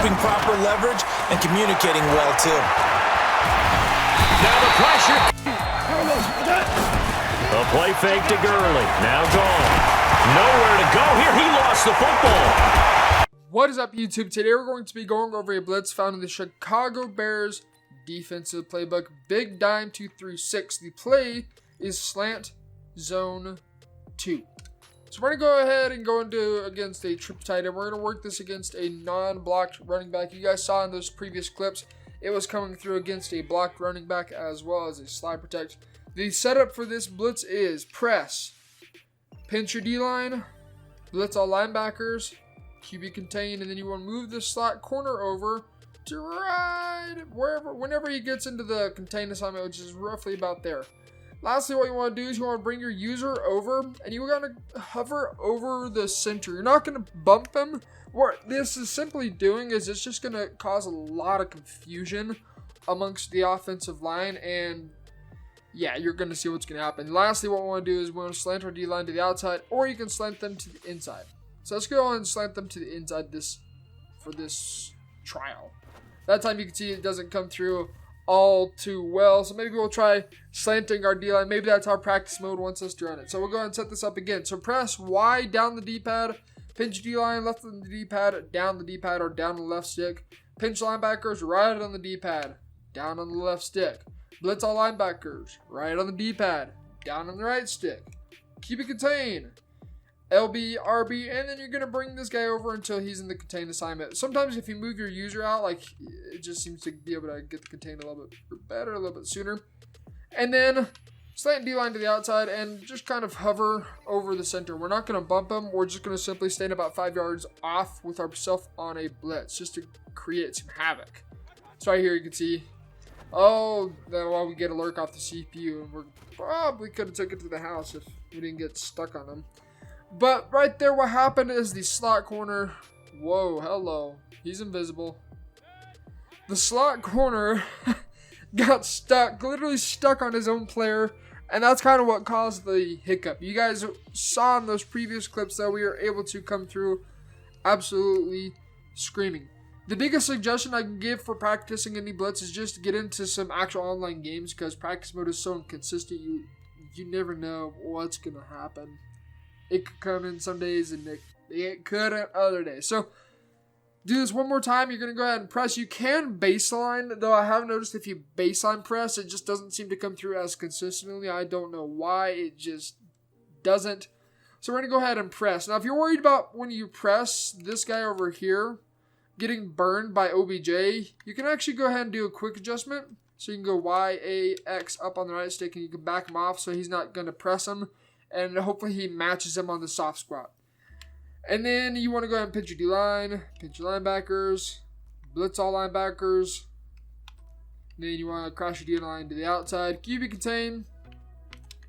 keeping proper leverage and communicating well, too. Now the pressure. A play fake to Gurley. Now gone. Nowhere to go here. He lost the football. What is up, YouTube? Today we're going to be going over a blitz found in the Chicago Bears defensive playbook. Big dime 2-3-6. The play is slant zone 2. So we're going to go ahead and go into against a triple tight end. We're going to work this against a non-blocked running back. You guys saw in those previous clips, it was coming through against a blocked running back as well as a slide protect. The setup for this blitz is press, pinch your D-line, blitz all linebackers, QB contain, and then you want to move the slot corner over to right whenever he gets into the contain assignment, which is roughly about there. Lastly, what you want to do is you want to bring your user over, and you want to hover over the center. You're not going to bump him. What this is simply doing is it's just going to cause a lot of confusion amongst the offensive line, and yeah, you're going to see what's going to happen. Lastly, what we want to do is we want to slant our D-line to the outside, or you can slant them to the inside. So let's go on and slant them to the inside for this trial. That time you can see it doesn't come through all too well, so maybe we'll try slanting our D-line. Maybe that's how practice mode wants us to run it. So we'll go ahead and set this up again. So press Y down the D-pad, pinch D-line, left on the D-pad, down the D-pad, or down the left stick. Pinch linebackers, right on the D-pad, down on the left stick. Blitz all linebackers, right on the D-pad, down on the right stick. Keep it contained. LB, RB, and then you're going to bring this guy over until he's in the contain assignment. Sometimes if you move your user out, like, it just seems to be able to get the contain a little bit better, a little bit sooner. And then slant D-line to the outside and just kind of hover over the center. We're not going to bump him. We're just going to simply stand about 5 yards off with ourselves on a blitz just to create some havoc. So right here you can see, oh, well, we get a lurk off the CPU, and we probably could have took it to the house if we didn't get stuck on him. But right there, what happened is the slot corner, whoa, hello, he's invisible. The slot corner got stuck, literally stuck on his own player, and that's kind of what caused the hiccup. You guys saw in those previous clips that we were able to come through absolutely screaming. The biggest suggestion I can give for practicing any blitz is just to get into some actual online games, because practice mode is so inconsistent, you never know what's going to happen. It could come in some days and it could other days. So do this one more time. You're going to go ahead and press. You can baseline, though I have noticed if you baseline press, it just doesn't seem to come through as consistently. I don't know why. It just doesn't. So we're going to go ahead and press. Now, if you're worried about when you press this guy over here getting burned by OBJ, you can actually go ahead and do a quick adjustment. So you can go Y, A, X up on the right stick, and you can back him off so he's not going to press him. And hopefully he matches him on the soft squat. And then you want to go ahead and pinch your D-line, pinch your linebackers, blitz all linebackers. And then you want to crash your D-line to the outside, QB contain.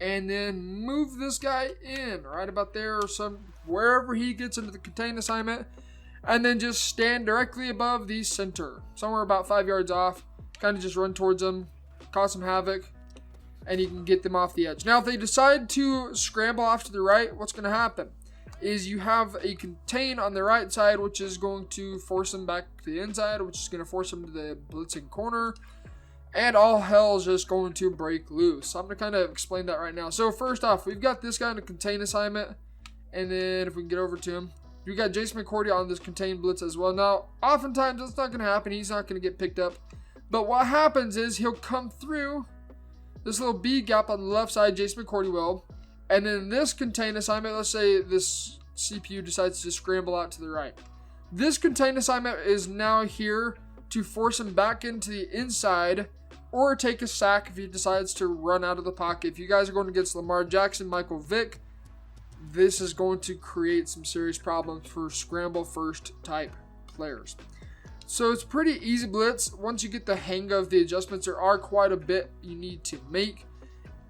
And then move this guy in right about there or wherever he gets into the contain assignment. And then just stand directly above the center, somewhere about 5 yards off. Kind of just run towards him, cause some havoc, and you can get them off the edge. Now, if they decide to scramble off to the right, what's going to happen is you have a contain on the right side, which is going to force them back to the inside, which is going to force them to the blitzing corner, and all hell is just going to break loose. So I'm going to kind of explain that right now. So first off, we've got this guy in a contain assignment, and then if we can get over to him, we've got Jason McCourty on this contain blitz as well. Now, oftentimes that's not going to happen. He's not going to get picked up. But what happens is he'll come through this little B gap on the left side, Jason McCourty will. And then this contain assignment, let's say this CPU decides to scramble out to the right. This contain assignment is now here to force him back into the inside or take a sack if he decides to run out of the pocket. If you guys are going against Lamar Jackson, Michael Vick, this is going to create some serious problems for scramble first type players. So it's pretty easy blitz. Once you get the hang of the adjustments, there are quite a bit you need to make.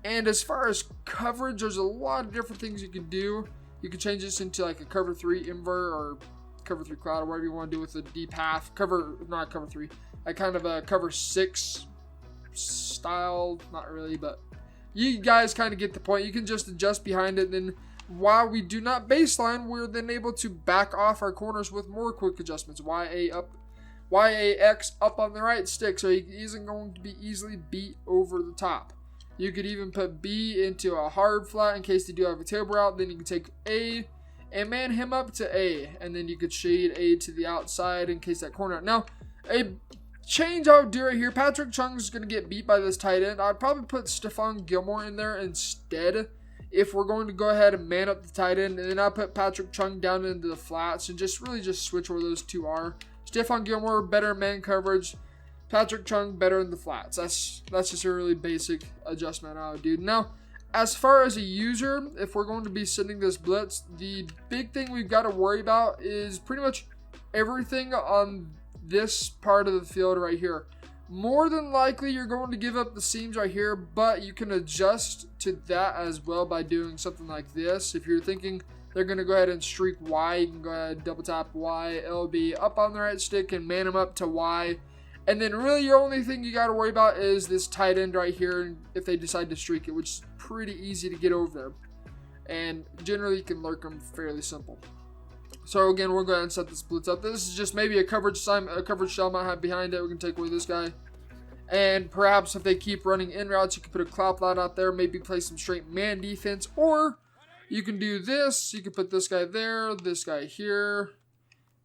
And as far as coverage, there's a lot of different things you can do. You can change this into like a cover 3 invert or cover 3 cloud or whatever you want to do with the deep half. Not cover 3. Like kind of a cover 6 style. Not really, but you guys kind of get the point. You can just adjust behind it. Then while we do not baseline, we're then able to back off our corners with more quick adjustments. YA up YAX up on the right stick, so he isn't going to be easily beat over the top. You could even put B into a hard flat in case they do have a table route. Then you can take A and man him up to A, and then you could shade A to the outside in case that corner. Now, a change I would do right here, Patrick Chung is going to get beat by this tight end. I'd probably put Stephon Gilmore in there instead if we're going to go ahead and man up the tight end, and then I'll put Patrick Chung down into the flats and just really just switch where those two are. Stephon Gilmore, better man coverage. Patrick Chung, better in the flats. That's just a really basic adjustment I would do. Now, as far as a user, if we're going to be sending this blitz, the big thing we've got to worry about is pretty much everything on this part of the field right here. More than likely, you're going to give up the seams right here, but you can adjust to that as well by doing something like this. If you're thinking they're going to go ahead and streak Y, you can go ahead and double tap Y, LB up on the right stick and man them up to Y. And then really your only thing you got to worry about is this tight end right here if they decide to streak it, which is pretty easy to get over there. And generally you can lurk them fairly simple. So again, we'll go ahead and set this blitz up. This is just maybe a coverage shell I might have behind it. We can take away this guy. And perhaps if they keep running in routes, you can put a cloud flat out there, maybe play some straight man defense. Or you can do this. You can put this guy there, this guy here.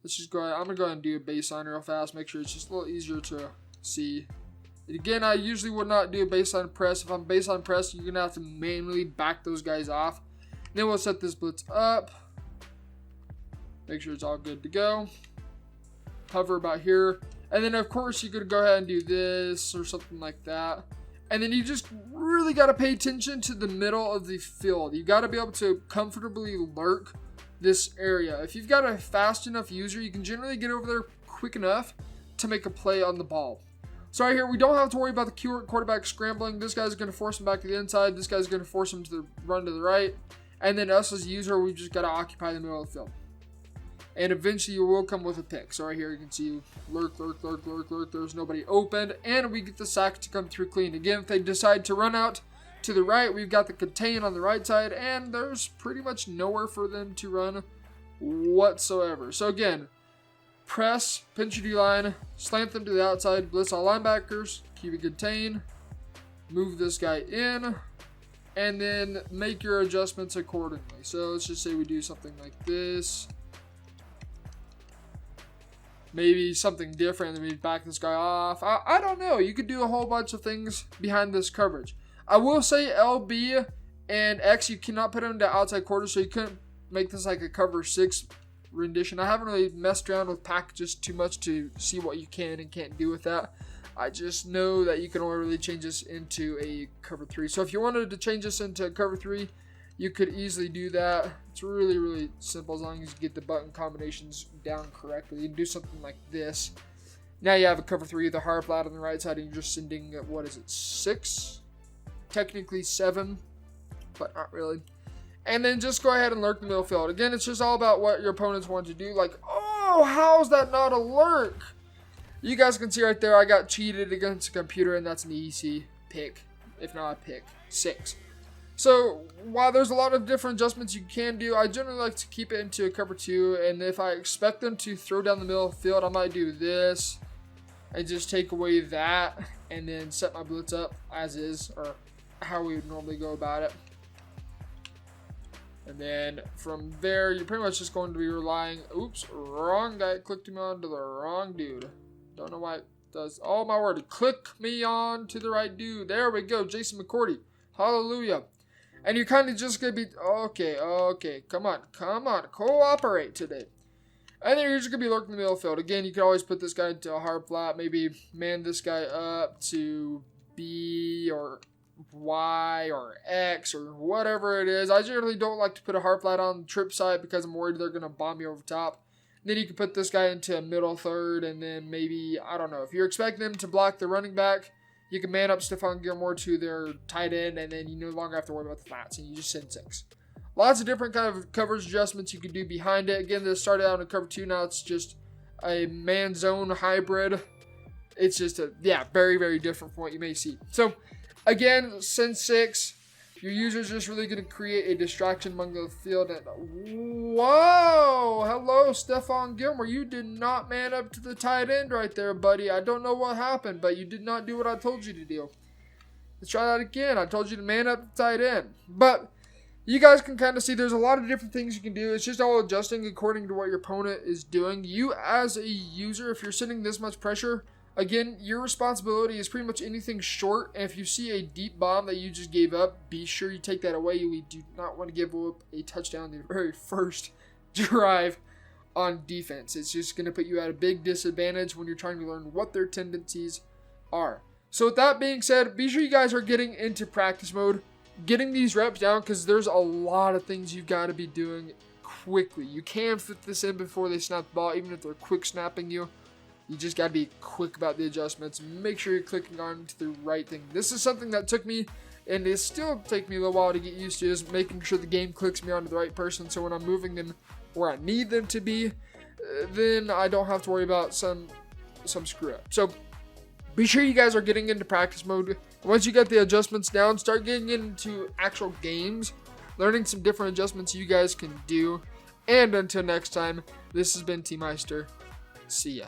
Let's just go ahead. I'm going to go ahead and do a baseline real fast. Make sure it's just a little easier to see. And again, I usually would not do a baseline press. If I'm baseline press, you're going to have to manually back those guys off. Then we'll set this blitz up. Make sure it's all good to go. Hover about here. And then, of course, you could go ahead and do this or something like that. And then you just really got to pay attention to the middle of the field. You got to be able to comfortably lurk this area. If you've got a fast enough user, you can generally get over there quick enough to make a play on the ball. So right here, we don't have to worry about the quarterback scrambling. This guy's going to force him back to the inside. This guy's going to force him to run to the right. And then us as a user, we've just got to occupy the middle of the field. And eventually you will come with a pick. So right here you can see lurk. There's nobody open. And we get the sack to come through clean. Again, if they decide to run out to the right, we've got the contain on the right side. And there's pretty much nowhere for them to run whatsoever. So again, press, pinch your D-line, slant them to the outside, blitz all linebackers, keep it contain, move this guy in, and then make your adjustments accordingly. So let's just say we do something like this. Maybe something different, and we back this guy off. I don't know. You could do a whole bunch of things behind this coverage. I will say LB and X, you cannot put them into outside quarters, so you couldn't make this like a cover 6 rendition. I haven't really messed around with packages too much to see what you can and can't do with that. I just know that you can only really change this into a cover 3. So if you wanted to change this into a cover 3, you could easily do that. It's really, really simple as long as you get the button combinations down correctly. You can do something like this. Now you have a cover 3, the hard flat on the right side, and you're just sending, 6? Technically 7, but not really. And then just go ahead and lurk the middle field. Again, it's just all about what your opponents want to do. Like, oh, how's that not a lurk? You guys can see right there, I got cheated against a computer, and that's an easy pick, if not a pick 6. So, while there's a lot of different adjustments you can do, I generally like to keep it into a cover 2, and if I expect them to throw down the middle of the field, I might do this, and just take away that, and then set my blitz up as is, or how we would normally go about it. And then from there, you're pretty much just going to be relying, oops, wrong guy, clicked me on to the wrong dude. Don't know why it does, oh my word, click me on to the right dude. There we go, Jason McCourty, hallelujah. And you're kind of just going to be, okay, come on, cooperate today. And then you're just going to be lurking in the middle of the field. Again, you can always put this guy into a hard flat, maybe man this guy up to B or Y or X or whatever it is. I generally don't like to put a hard flat on the trip side because I'm worried they're going to bomb you over top. Then you can put this guy into a middle third, and then maybe, I don't know, if you're expecting them to block the running back, you can man up Stephon Gilmore to their tight end, and then you no longer have to worry about the flats, and you just send 6. Lots of different kind of coverage adjustments you can do behind it. Again, this started out in cover 2, now it's just a man zone hybrid. It's just a, very, very different from what you may see. So, again, send 6. Your user's just really going to create a distraction among the field. And whoa! Hello, Stephon Gilmore. You did not man up to the tight end right there, buddy. I don't know what happened, but you did not do what I told you to do. Let's try that again. I told you to man up the tight end. But you guys can kind of see there's a lot of different things you can do. It's just all adjusting according to what your opponent is doing. You as a user, if you're sitting this much pressure, again, your responsibility is pretty much anything short. And if you see a deep bomb that you just gave up, be sure you take that away. We do not want to give up a touchdown the very first drive on defense. It's just going to put you at a big disadvantage when you're trying to learn what their tendencies are. So with that being said, be sure you guys are getting into practice mode, getting these reps down, because there's a lot of things you've got to be doing quickly. You can fit this in before they snap the ball, even if they're quick snapping you. You just got to be quick about the adjustments. Make sure you're clicking on to the right thing. This is something that took me, and it still take me a little while to get used to, is making sure the game clicks me onto the right person. So when I'm moving them where I need them to be, then I don't have to worry about some screw up. So be sure you guys are getting into practice mode. Once you get the adjustments down, start getting into actual games, learning some different adjustments you guys can do. And until next time, this has been T-Meister. See ya.